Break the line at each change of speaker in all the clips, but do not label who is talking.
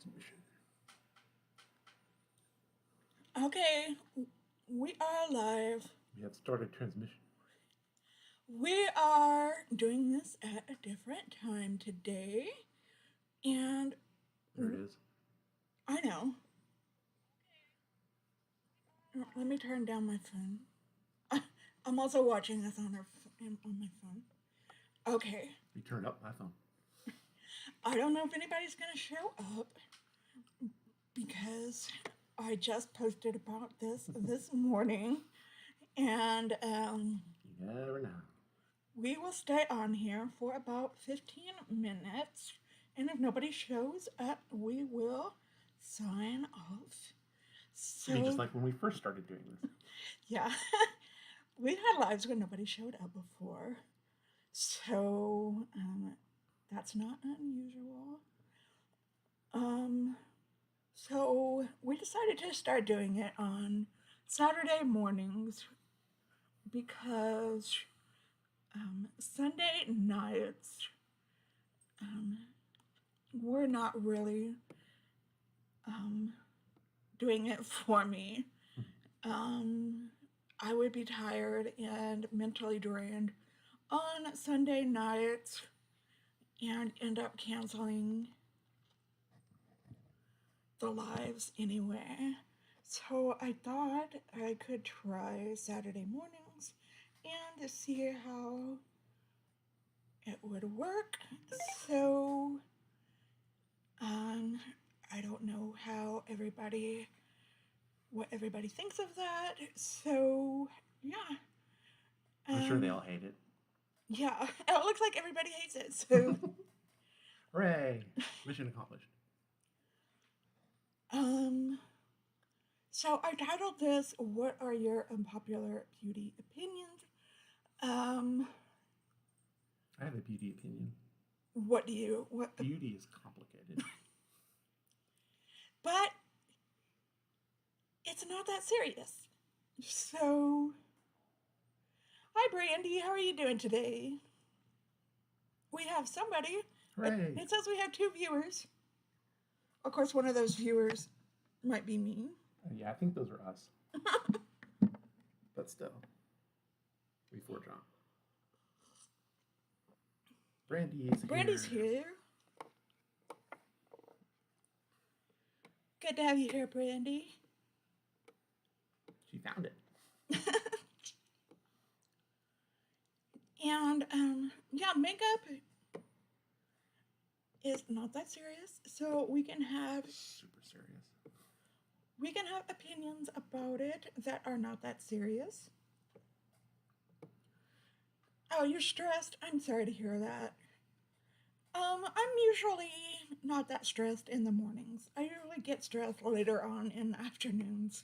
transmission.
Okay, we are live.
We have started transmission.
We are doing this at a different time today, and
There it is.
I know. Let me turn down my phone. I'm also watching this on my phone. Okay.
You turned up my phone.
I don't know if anybody's gonna show up because I just posted about this morning, and
You never know.
we will stay on here for about 15 minutes, and if nobody shows up, we will sign off.
I mean, just
So,
like when we first started doing this.
yeah, we had lives where nobody showed up before, so that's not unusual. Um, so we decided to start doing it on Saturday mornings because Sunday nights um, were not really doing it for me. Um, I would be tired and mentally drained on Sunday nights and end up canceling the lives anyway. So I thought I could try Saturday mornings and see how it would work. So um, I don't know what everybody thinks of that. So yeah,
I'm sure they all hate it.
yeah, it looks like everybody hates it. So
Hooray! Mission accomplished.
um, so I titled this "What Are Your Unpopular Beauty Opinions?" Um,
I have a beauty opinion.
what
Beauty is complicated.
But it's not that serious. So, hi Brandy, how are you doing today? We have somebody.
Hooray!
It says we have 2 viewers. Of course, one of those viewers might be me.
Yeah, I think those are us. But still, we forge on.
Brandy's here. Good to have you here, Brandy.
She found it.
And yeah, makeup is not that serious, so we can have
super serious.
We can have opinions about it that are not that serious. Oh, you're stressed? I'm sorry to hear that. I'm usually not that stressed in the mornings. I usually get stressed later on in the afternoons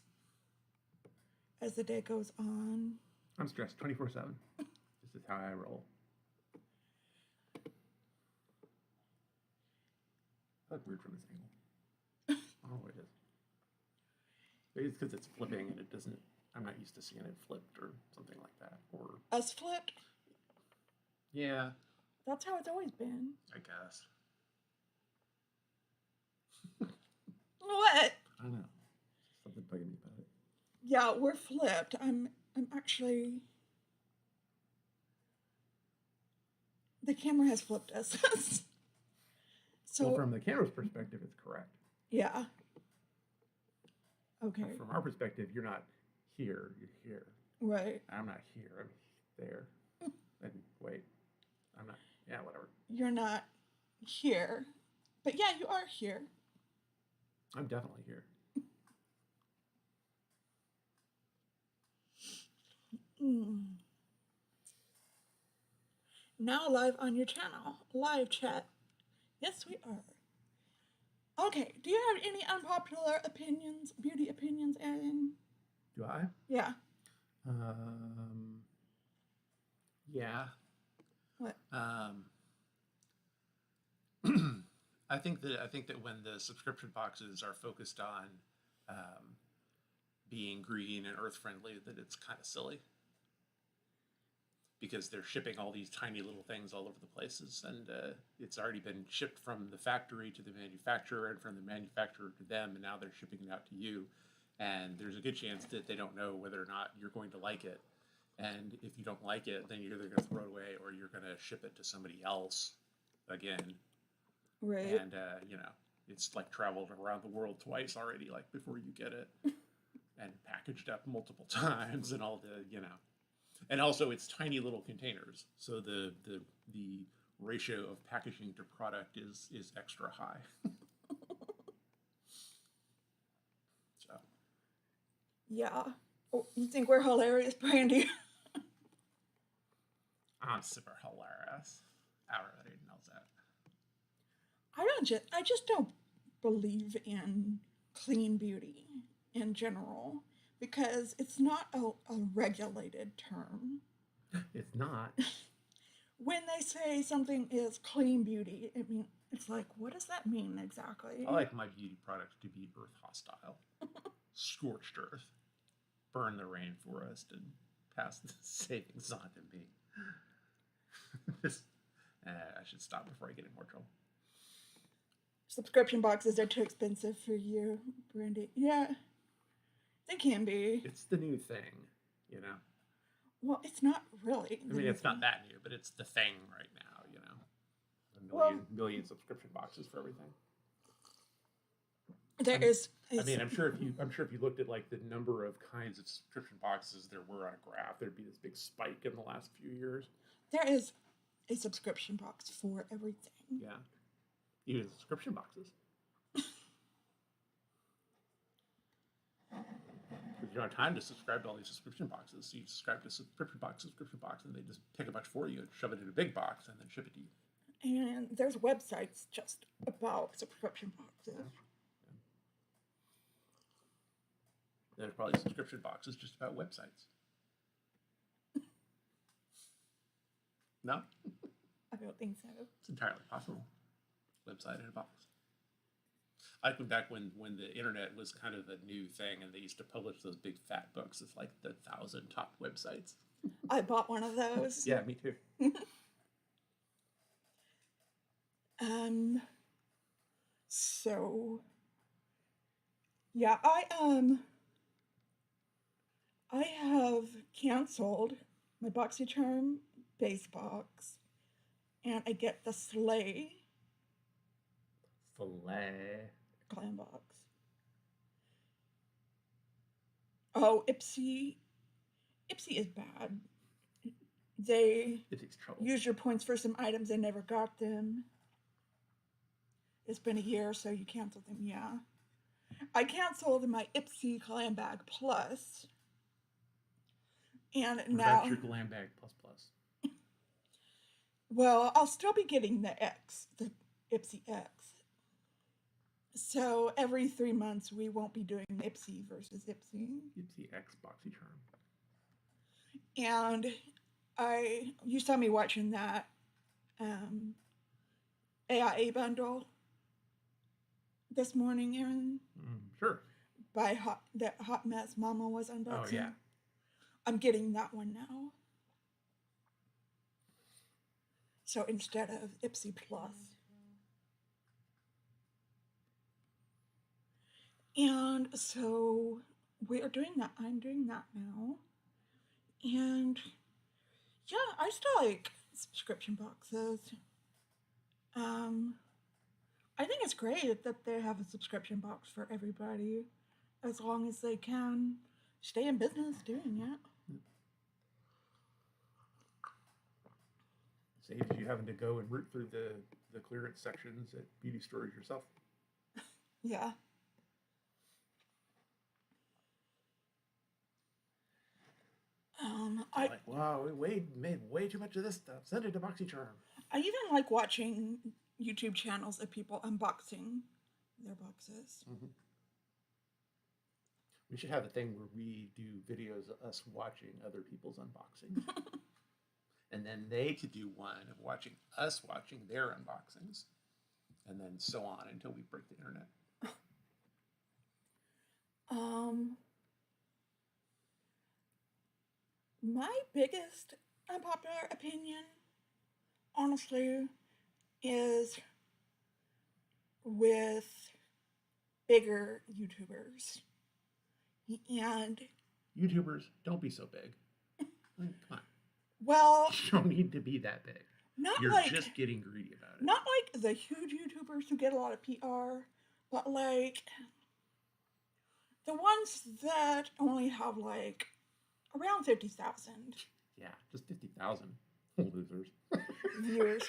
as the day goes on.
I'm stressed 24/7. This is how I roll. That's weird from this angle. I don't know what it is. Maybe it's because it's flipping and it doesn't. I'm not used to seeing it flipped or something like that. Or
Us flipped?
Yeah.
That's how it's always been.
I guess.
What?
I don't know. Something bugging me about it.
Yeah, we're flipped. I'm actually. The camera has flipped us.
So, well, from the camera's perspective, it's correct.
Yeah. Okay.
From our perspective, you're not here. You're here.
Right.
I'm not here. I'm there. And wait, I'm not. Yeah, whatever.
You're not here, but yeah, you are here.
I'm definitely here.
Now live on your channel, live chat. Yes, we are. Okay, do you have any unpopular opinions, beauty opinions, Aaron?
Do I?
Yeah.
Yeah.
What?
I think that when the subscription boxes are focused on being green and earth friendly, that it's kind of silly. because they're shipping all these tiny little things all over the places, and it's already been shipped from the factory to the manufacturer, and from the manufacturer to them, and now they're shipping it out to you. And there's a good chance that they don't know whether or not you're going to like it. And if you don't like it, then you're either going to throw it away or you're going to ship it to somebody else again.
Right.
And, it's like traveled around the world twice already, like before you get it, and packaged up multiple times and all the. And also it's tiny little containers. So the ratio of packaging to product is extra high. So.
Yeah. Oh, you think we're hilarious, Brandy?
I'm super hilarious. Everybody knows that.
I just don't believe in clean beauty in general because it's not a regulated term.
It's not.
When they say something is clean beauty, it's like, what does that mean exactly?
I like my beauty products to be earth hostile. Scorched earth. Burn the rainforest and pass the savings on to me. I should stop before I get in more trouble.
Subscription boxes are too expensive for you, Brandy. Yeah, they can be.
It's the new thing,
Well, it's not really.
I mean, it's not that new, but it's the thing right now, a million subscription boxes for everything.
There is.
I mean, I'm sure if you looked at like the number of kinds of subscription boxes there were on a graph, there'd be this big spike in the last few years.
There is a subscription box for everything.
Yeah, even subscription boxes. Because you don't have time to subscribe to all these subscription boxes, so you subscribe to subscription box, and they just pick a bunch for you and shove it in a big box and then ship it to you.
And there's websites just about subscription boxes.
Yeah. There's probably subscription boxes just about websites. No?
I don't think so.
It's entirely possible. Website in a box. I went back when the internet was kind of a new thing and they used to publish those big fat books. It's like the 1,000 top websites.
I bought one of those.
Yeah, me too.
So yeah, I have canceled my BoxyCharm base box, and I get the Slay clan box. Oh, Ipsy is bad. They
It takes trouble.
use your points for some items and never got them. It's been a year, so you canceled them, yeah. I canceled my Ipsy Clan Bag Plus. And now...
That's your Glam Bag Plus Plus.
Well, I'll still be getting the X, the Ipsy X. So every 3 months, we won't be doing Ipsy versus Ipsy.
Ipsy X BoxyCharm.
And you saw me watching that AIA bundle this morning, Aaron.
Sure.
That Hot Mess Mama was unboxing.
Oh, yeah.
I'm getting that one now. So instead of Ipsy Plus. And so we are doing that. I'm doing that now. And yeah, I still like subscription boxes. I think it's great that they have a subscription box for everybody, as long as they can stay in business doing it.
Saves you having to go and root through the clearance sections at beauty stores yourself.
Yeah.
Like, wow, we made way too much of this stuff. Send it to BoxyCharm.
I even like watching YouTube channels of people unboxing their boxes.
Mm-hmm. We should have a thing where we do videos of us watching other people's unboxings. And then they could do one of watching us watching their unboxings. And then so on until we break the internet.
My biggest unpopular opinion, honestly, is with bigger YouTubers. And,
YouTubers, don't be so big. Come on.
well,
You don't need to be that big.
not
You're
like
just getting greedy about it.
not like the huge YouTubers who get a lot of PR, but like the ones that only have like around 50,000
Yeah, just 50,000 losers.
viewers.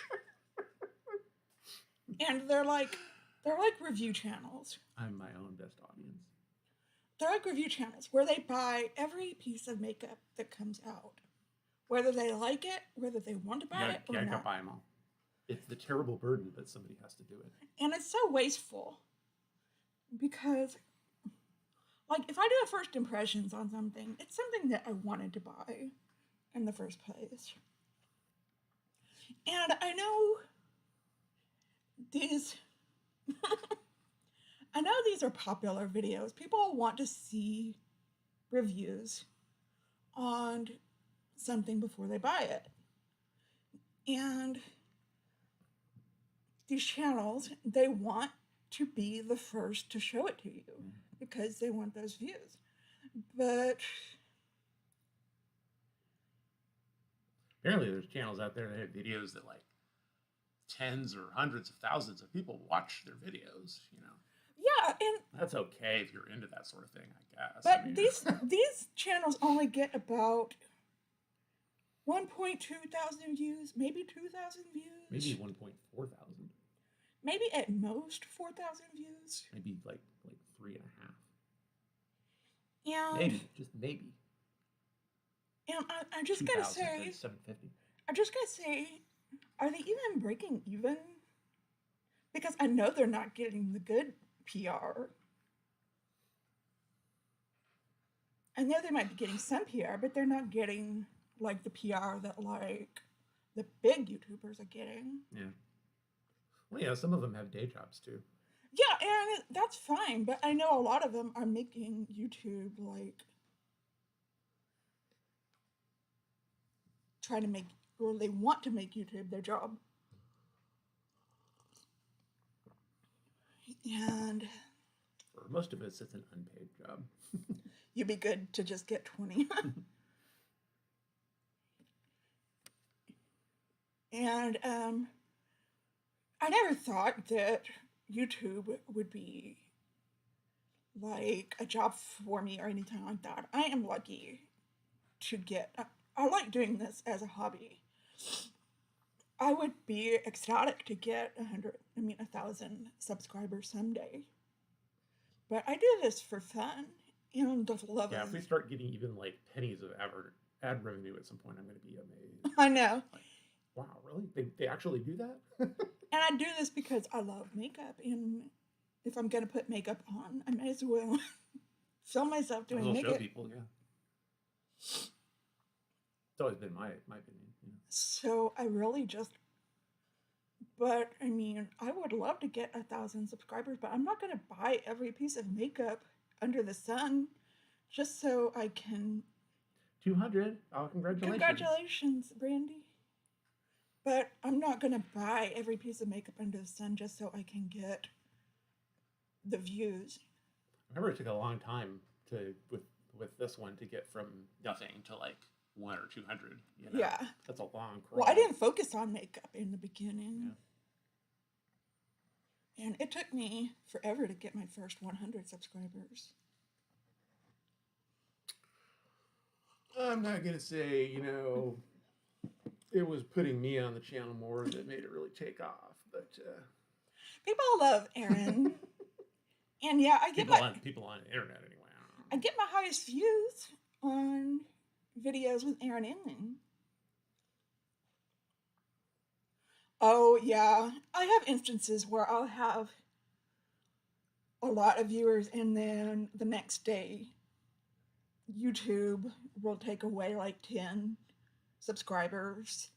And they're like review channels.
I'm my own best audience.
They're like review channels where they buy every piece of makeup that comes out. Whether they like it, whether they want to buy it or
You gotta
not.
buy them all. It's the terrible burden, but somebody has to do it.
And it's so wasteful. Because, like, if I do a first impressions on something, it's something that I wanted to buy in the first place. And I know these I know these are popular videos. People want to see reviews on something before they buy it. And these channels, they want to be the first to show it to you because they want those views. But
apparently there's channels out there that have videos that like tens or hundreds of thousands of people watch their videos, you know.
yeah, and
That's okay if you're into that sort of thing, I guess.
but
I mean,
these channels only get about 1.2 thousand views, maybe 2,000 views.
maybe 1.4 thousand.
Maybe at most 4,000 views.
Maybe like 3.5.
And
Maybe, just maybe.
and I just gotta
2,000,
say,
that's 750.
are they even breaking even? Because I know they're not getting the good PR. I know they might be getting some PR, but they're not getting like the PR that like the big YouTubers are getting.
Yeah. Well, yeah, some of them have day jobs too.
Yeah, and that's fine, but I know a lot of them are making YouTube like trying to make, or they want to make YouTube their job. And
For most of us, it's an unpaid job.
you'd be good to just get 20. And I never thought that YouTube would be like a job for me or anything like that. I am lucky to get, I like doing this as a hobby. I would be ecstatic to get 1,000 subscribers someday. But I do this for fun and the love
Yeah,
of
if we start getting even like pennies of ad revenue at some point, I'm going to be amazed.
I know.
Like, wow, really? They actually do that?
And I do this because I love makeup, and if I'm gonna put makeup on, I may as well film myself doing
I'll
makeup.
show people, yeah. It's always been my opinion. Yeah.
So I really just, but I mean, I would love to get 1,000 subscribers, but I'm not gonna buy every piece of makeup under the sun just so I can.
200. Oh, congratulations.
Congratulations, Brandy. But I'm not gonna buy every piece of makeup under the sun just so I can get the views.
I remember it took a long time with this one to get from nothing to like 100 or 200. You know?
Yeah.
That's a long crawl.
Well, I didn't focus on makeup in the beginning. Yeah. And it took me forever to get my first 100 subscribers.
I'm not going to say, you know, it was putting me on the channel more that made it really take off. But
people love Aaron. And yeah, I get
people on the internet anyway.
I get my highest views on videos with Aaron Inman. Oh yeah, I have instances where I'll have a lot of viewers and then the next day YouTube will take away like 10 subscribers.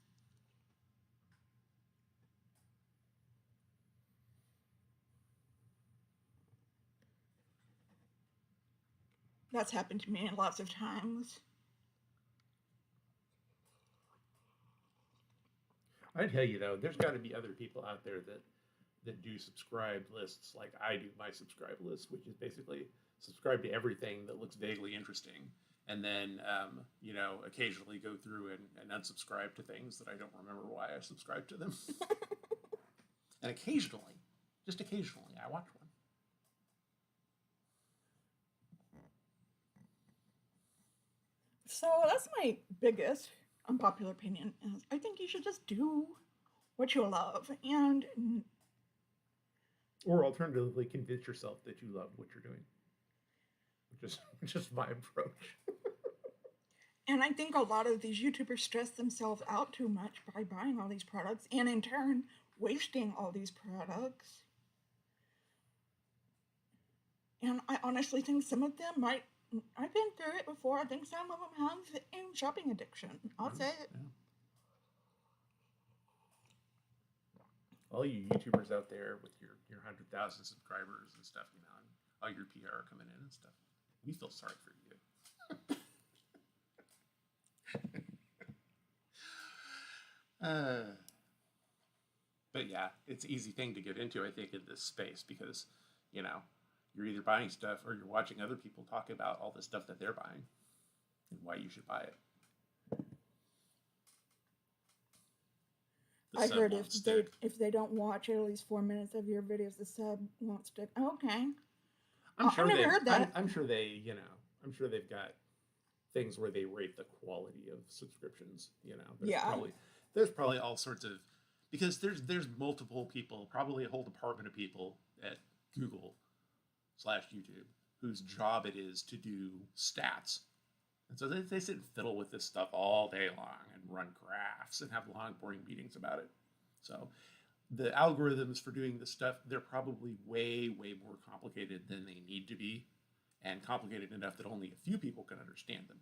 That's happened to me lots of times.
I tell you though, there's got to be other people out there that do subscribed lists like I do my subscribe list, which is basically subscribe to everything that looks vaguely interesting, and then occasionally go through and unsubscribe to things that I don't remember why I subscribed to them. And occasionally, just occasionally, I watch one.
So that's my biggest unpopular opinion is I think you should just do what you love. And
Or alternatively, convince yourself that you love what you're doing. Which is my approach.
and I think a lot of these YouTubers stress themselves out too much by buying all these products and in turn wasting all these products. And I honestly think some of them might, I've been through it before. I think some of them have a shopping addiction. I'll say it.
Yeah. All you YouTubers out there with your 100,000 subscribers and stuff, and all your PR coming in and stuff, we feel sorry for you. But yeah, it's an easy thing to get into, I think, in this space because, you're either buying stuff or you're watching other people talk about all the stuff that they're buying and why you should buy it. The
I
sub
heard
won't stick.
if they don't watch at least 4 minutes of your videos, the sub won't stick. Okay.
I'm sure
I've never heard that.
I'm sure they, I'm sure they've got things where they rate the quality of subscriptions. There's probably all sorts of, because there's multiple people, probably a whole department of people at Google/YouTube whose job it is to do stats. And so they sit and fiddle with this stuff all day long and run graphs and have long, boring meetings about it. So the algorithms for doing this stuff, they're probably way, way more complicated than they need to be, and complicated enough that only a few people can understand them.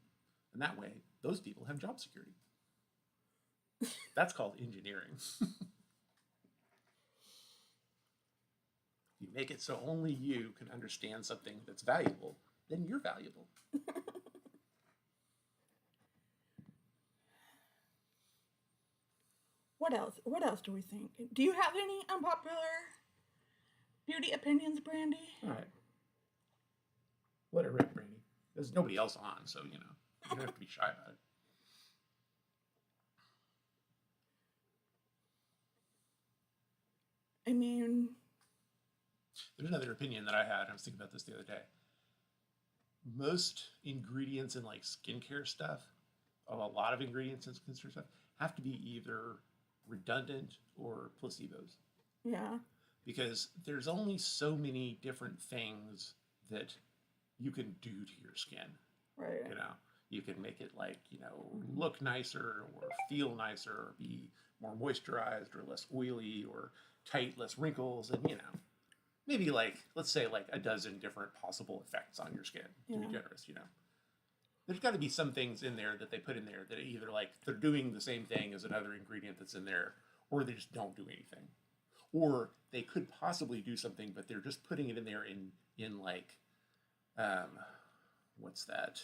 And that way, those people have job security. That's called engineering. You make it so only you can understand something that's valuable, then you're valuable.
What else? What else do we think? Do you have any unpopular beauty opinions, Brandy?
All right. Let it rip, Brandy. There's nobody else on, so, you don't have to be shy about it.
I mean,
there's another opinion that I had. I was thinking about this the other day. Most ingredients in like skincare stuff, a lot of ingredients in skincare stuff, have to be either redundant or placebos.
Yeah.
Because there's only so many different things that you can do to your skin.
Right.
You can make it like, look nicer or feel nicer or be more moisturized or less oily or tight, less wrinkles, and, maybe let's say a dozen different possible effects on your skin, to be generous, There's got to be some things in there that they put in there that either they're doing the same thing as another ingredient that's in there, or they just don't do anything. Or they could possibly do something, but they're just putting it in there in what's that?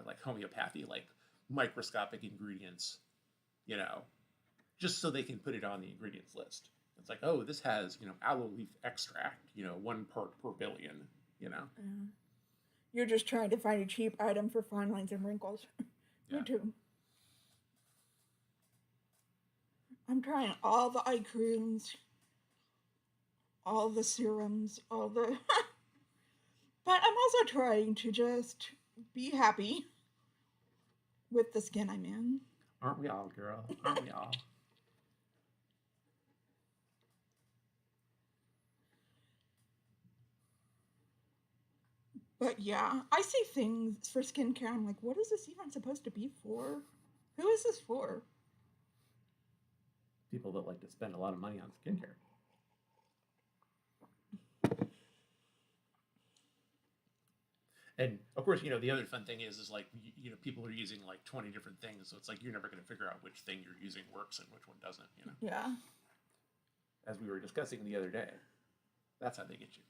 Like homeopathy, like microscopic ingredients, just so they can put it on the ingredients list. It's like, oh, this has, aloe leaf extract, 1 part per billion,
You're just trying to find a cheap item for fine lines and wrinkles. Me too. I'm trying all the eye creams, all the serums, all the... But I'm also trying to just be happy with the skin I'm in.
Aren't we all, girl? Aren't we all?
But yeah, I see things for skincare. I'm like, what is this even supposed to be for? Who is this for?
People that like to spend a lot of money on skincare. And of course, the other fun thing is people are using 20 different things. So it's you're never going to figure out which thing you're using works and which one doesn't,
Yeah.
As we were discussing the other day. That's how they get you.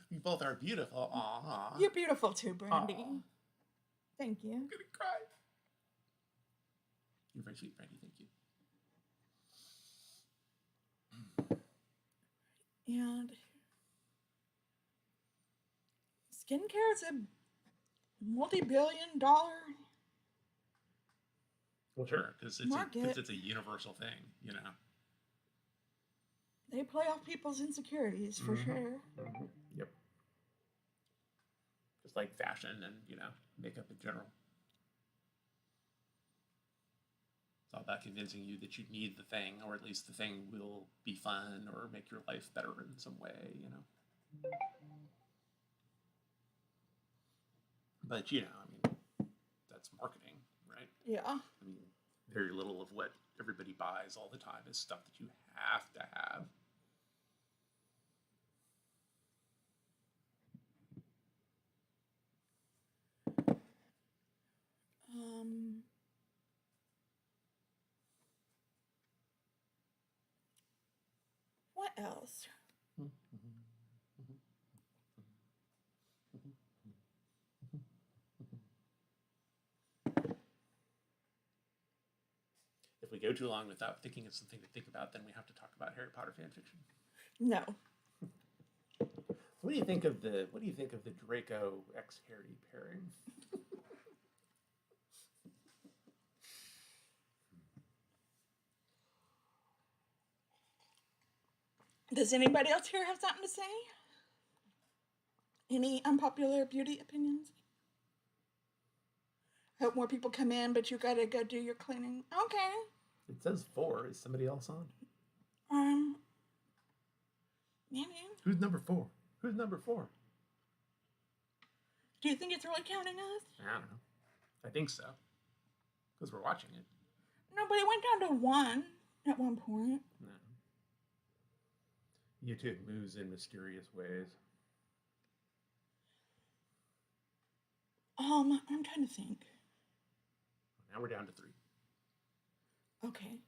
We both are beautiful. Aww.
You're beautiful too, Brandy.
Aww.
Thank you.
I'm gonna cry. You're very sweet, Brandy. Thank you.
And skincare is a multi-billion-dollar
Well, sure, because
market.
it's a universal thing, you know.
They play off people's insecurities for sure.
Yep. Just like fashion and, makeup in general. It's all about convincing you that you need the thing, or at least the thing will be fun or make your life better in some way, But, that's marketing, right?
Yeah.
I mean, very little of what everybody buys all the time is stuff that you have to have.
What else?
If we go too long without thinking of something to think about, then we have to talk about Harry Potter fan fiction.
No.
What do you think of the Draco x Harry pairing?
Does anybody else here have something to say? Any unpopular beauty opinions? Hope more people come in, but you gotta go do your cleaning. Okay.
It says 4. Is somebody else on?
Maybe.
Who's number 4? Who's number 4?
Do you think it's really counting us?
I don't know. I think so. Because we're watching it.
No, but it went down to 1 at one point.
No. YouTube moves in mysterious ways.
I'm trying to think.
Now we're down to 3.
Okay.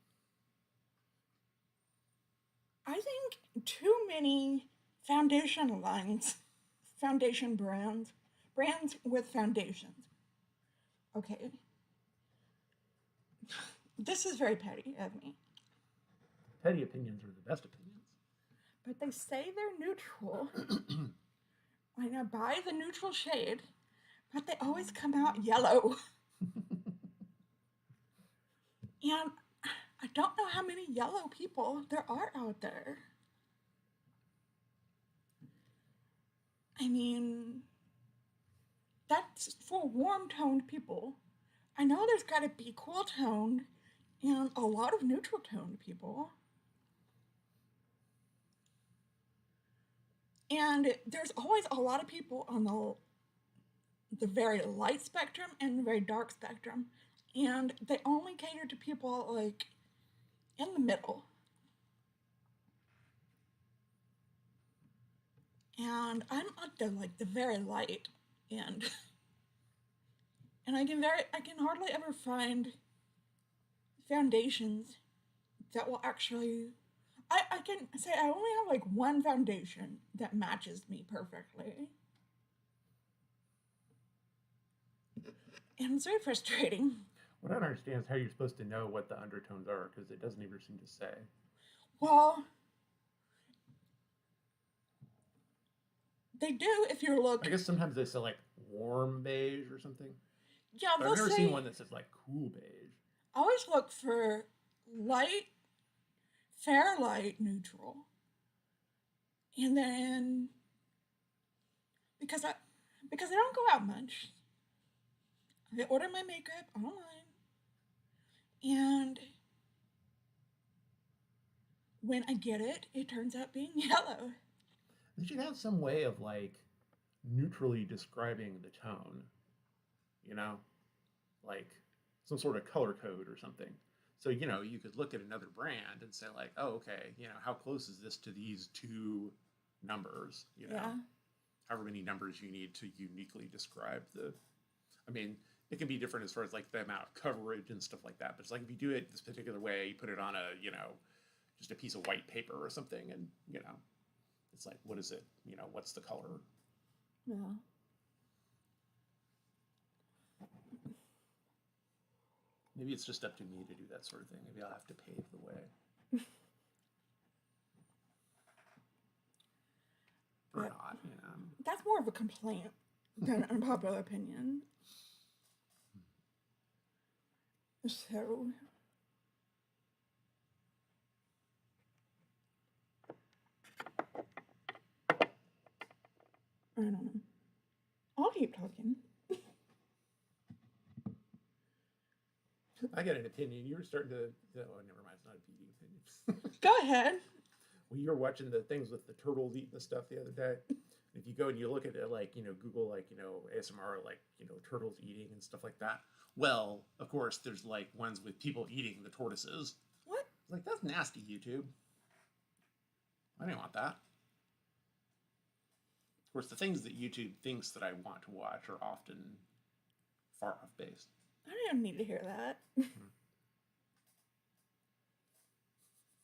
I think too many foundation lines, foundation brands with foundations. Okay. This is very petty of me.
Petty opinions are the best opinions.
But they say they're neutral. When I buy the neutral shade, but they always come out yellow. And I don't know how many yellow people there are out there. I mean, that's for warm-toned people. I know there's got to be cool-toned and a lot of neutral-toned people. And there's always a lot of people on the very light spectrum and the very dark spectrum. And they only cater to people, like, in the middle. And I'm at the very light end. And I can hardly ever find foundations that will actually... I can say I only have, like, one foundation that matches me perfectly. And it's very frustrating.
What I don't understand is how you're supposed to know what the undertones are, because it doesn't even seem to say.
Well, they do if you look...
I guess sometimes they say, like, warm beige or something.
Yeah,
But I've never seen one that says, like, cool beige.
I always look for light, fair light, neutral. And then, because I don't go out much, I order my makeup online. And when I get it, it turns out being yellow.
They should have some way of, like, neutrally describing the tone. You know? Like, some sort of color code or something. So, you could look at another brand and say, like, oh, okay, how close is this to these 2 numbers?
Yeah.
However many numbers you need to uniquely describe I mean, it can be different as far as, like, the amount of coverage and stuff like that. But it's like, if you do it this particular way, you put it on just a piece of white paper or something, and, it's like, what is it? What's the color?
Yeah.
Maybe it's just up to me to do that sort of thing. Maybe I'll have to pave the way. Or
But
not, you know.
that's more of a complaint than an unpopular opinion. So, I don't know. I'll keep talking.
I got an opinion. You were starting to. Oh, never mind. It's not a beauty opinion.
Go ahead.
Well, you were watching the things with the turtles eating the stuff the other day. If you go and you look at it, like, Google, like, ASMR, like, turtles eating and stuff like that. Well, of course, there's like ones with people eating the tortoises.
What?
Like, that's nasty, YouTube. I didn't want that. Of course, the things that YouTube thinks that I want to watch are often far off base.
I don't need to hear that.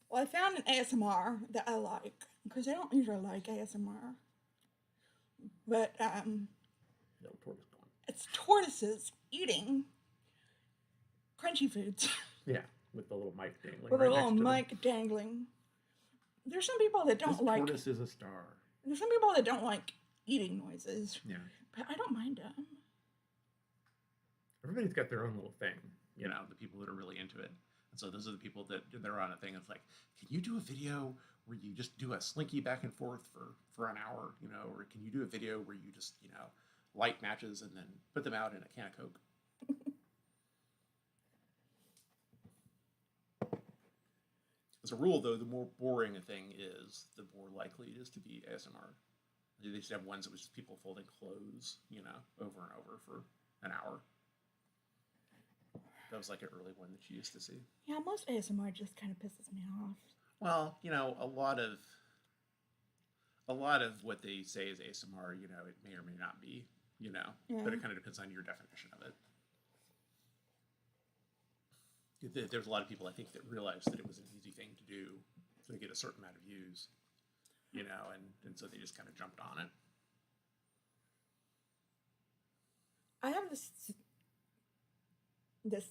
Well, I found an ASMR that I like, because I don't usually like ASMR. But
Little tortoise going.
it's tortoises eating crunchy foods.
Yeah, with the little mic dangling.
With
right
a little
next to
mic
them.
dangling. There's some people that don't
This
like.
tortoise is a star.
There's some people that don't like eating noises.
Yeah.
But I don't mind them.
Everybody's got their own little thing, the people that are really into it. And so those are the people that they're on a thing. It's like, can you do a video where you just do a slinky back and forth for an hour, or can you do a video where you just, light matches and then put them out in a can of Coke? As a rule, though, the more boring a thing is, the more likely it is to be ASMR. They used to have ones that was just people folding clothes, over and over for an hour. That was like an early one that you used to see.
Yeah, most ASMR just kind of pisses me off.
Well, a lot of what they say is ASMR, it may or may not be,
Yeah.
but it kind of depends on your definition of it. There's a lot of people, I think, that realized that it was an easy thing to do to get a certain amount of views, and so they just kind of jumped on it.
I have this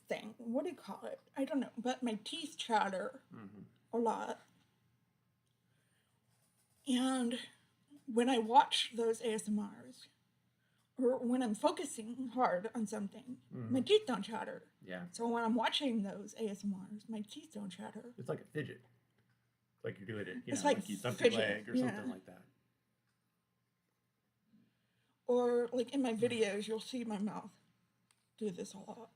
thing. What do you call it? I don't know. But my teeth chatter a lot. And when I watch those ASMRs, or when I'm focusing hard on something, my teeth don't chatter.
Yeah.
So when I'm watching those ASMRs, my teeth don't chatter.
It's like a fidget. Like you're doing it,
It's
like
like
you thump
fidget,
your leg or
yeah.
something like that.
Or like in my videos, you'll see my mouth do this a lot.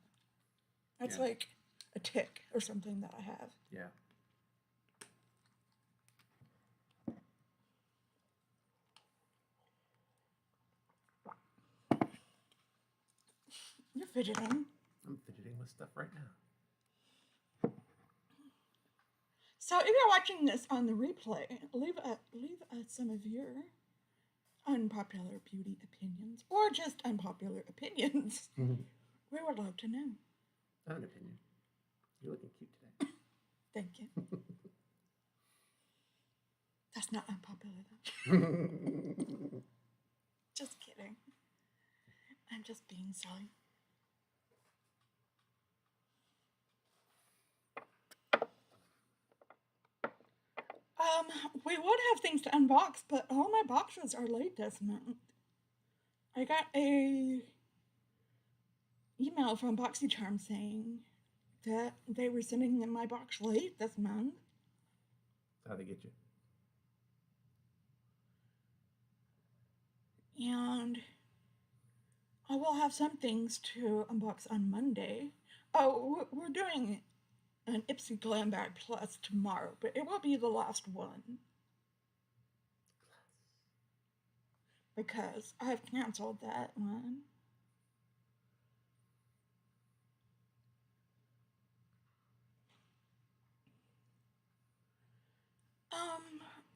That's
Yeah.
like a tick or something that I have.
Yeah.
You're fidgeting.
I'm fidgeting with stuff right now.
So if you're watching this on the replay, leave us some of your unpopular beauty opinions, or just unpopular opinions. We would love to know.
I have an opinion. You're looking cute today.
Thank you. That's not unpopular though. Just kidding. I'm just being silly. We would have things to unbox, but all my boxes are late this month. I got a email from BoxyCharm saying that they were sending in my box late this month.
That's how they get you.
And I will have some things to unbox on Monday. Oh, we're doing an Ipsy Glam Bag Plus tomorrow, but it will be the last one. Because I've canceled that one.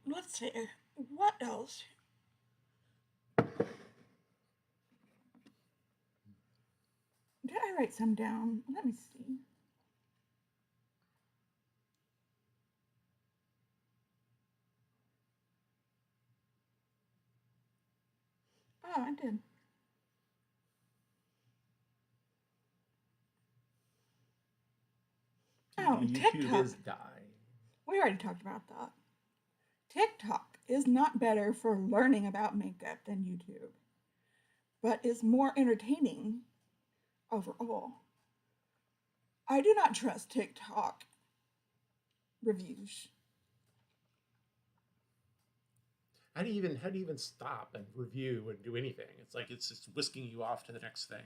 Let's see. What else? Did I write some down? Let me see. Oh, I did.
YouTube
TikTok.
is dying.
We already talked about that. TikTok is not better for learning about makeup than YouTube, but is more entertaining overall. I do not trust TikTok reviews.
How do you even stop and review and do anything? It's like it's just whisking you off to the next thing.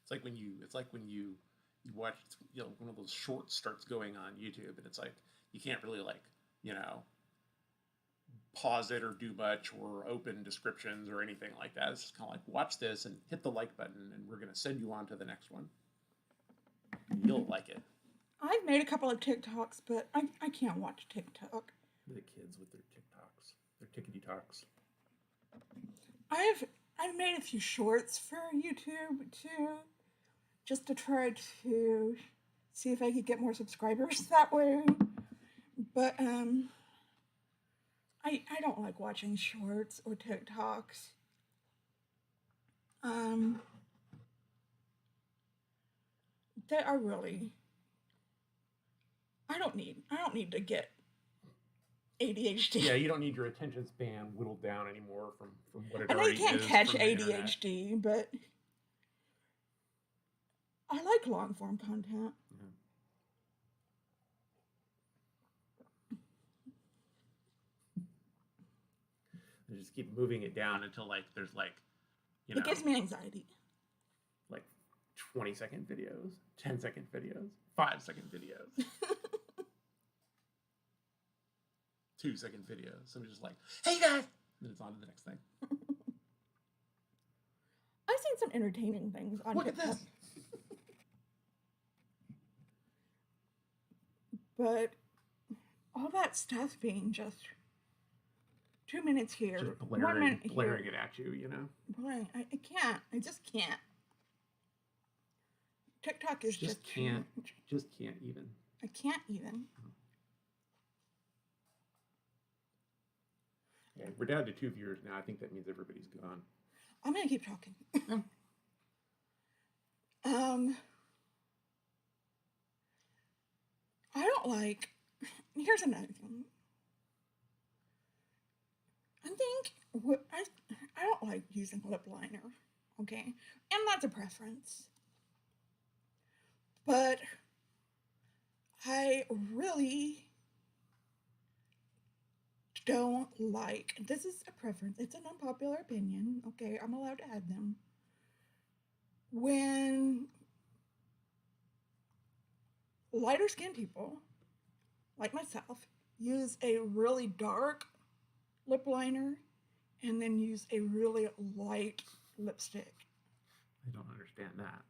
It's like when you watch, one of those shorts starts going on YouTube, and it's like you can't really, like, pause it or do much or open descriptions or anything like that. It's just kind of like, watch this and hit the like button, and we're going to send you on to the next one. You'll like it.
I've made a couple of TikToks, but I can't watch TikTok.
The kids with their TikToks, their tickety talks.
I've made a few shorts for YouTube too, just to try to see if I could get more subscribers that way. But I don't like watching shorts or TikToks. They are really. I don't need to get ADHD.
Yeah, you don't need your attention span whittled down anymore from what it
I know
already
you can't
is
catch
from the internet.
ADHD, but I like long form content.
Yeah. They just keep moving it down until, like, there's, like,
It gives me anxiety.
like 20-second videos, 10-second videos, 5-second videos, 2-second videos. I'm just like, hey guys, and then it's on to the next thing.
I've seen some entertaining things on
Look at
TikTok.
this.
But all that stuff being just 2 minutes here,
Just
1 minute
blaring
here.
it at you,
Boy, I can't. I just can't. TikTok is just
can't even.
I can't even.
Yeah, we're down to 2 viewers now. I think that means everybody's gone.
I'm gonna keep talking. I don't like. Here's another thing. I think I don't like using lip liner. Okay, and that's a preference. But I really don't like. This is a preference. It's an unpopular opinion. Okay, I'm allowed to add them. When lighter skinned people, like myself, use a really dark lip liner and then use a really light lipstick.
I don't understand that.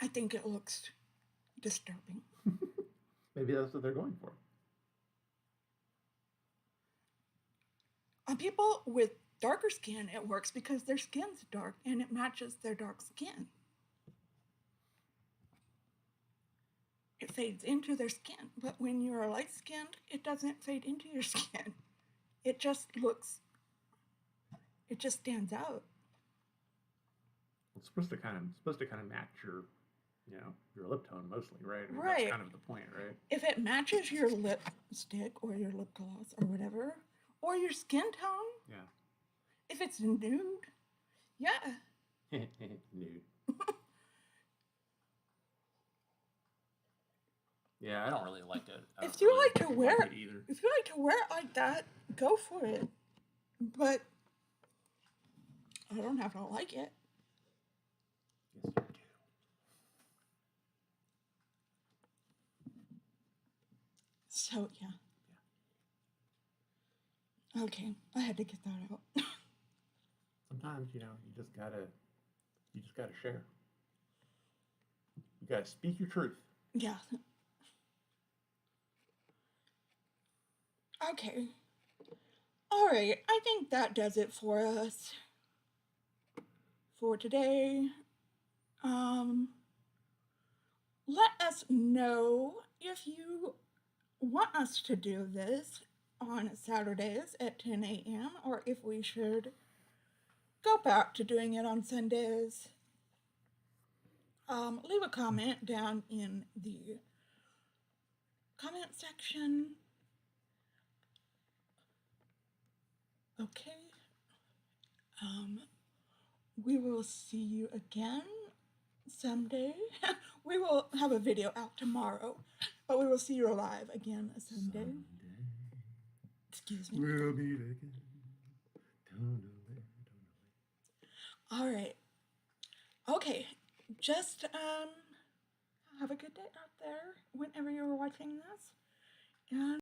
I think it looks disturbing.
Maybe that's what they're going for.
On people with darker skin, it works because their skin's dark and it matches their dark skin. It fades into their skin, but when you're light skinned, it doesn't fade into your skin. It just stands out.
It's supposed to kind of match your, your lip tone mostly, right? I mean,
Right.
That's kind of the point, right?
If it matches your lipstick or your lip gloss or whatever, or your skin tone,
Yeah.
if it's nude, yeah.
Nude. Yeah, I don't really like it.
If you like to wear
it either.
If you like to wear it like that, go for it. But I don't have to like it.
Yes, you do.
So yeah. Okay, I had to get that out.
Sometimes, you just gotta share. You gotta speak your truth.
Yeah. Okay. All right, I think that does it for us for today. Let us know if you want us to do this on Saturdays at 10 a.m. or if we should go back to doing it on Sundays. Leave a comment down in the comment section. Okay. We will see you again someday. We will have a video out tomorrow, but we will see you live again someday. Excuse me.
We'll meet again. Don't know where, don't know
All right. Okay. Just have a good day out there whenever you're watching this. And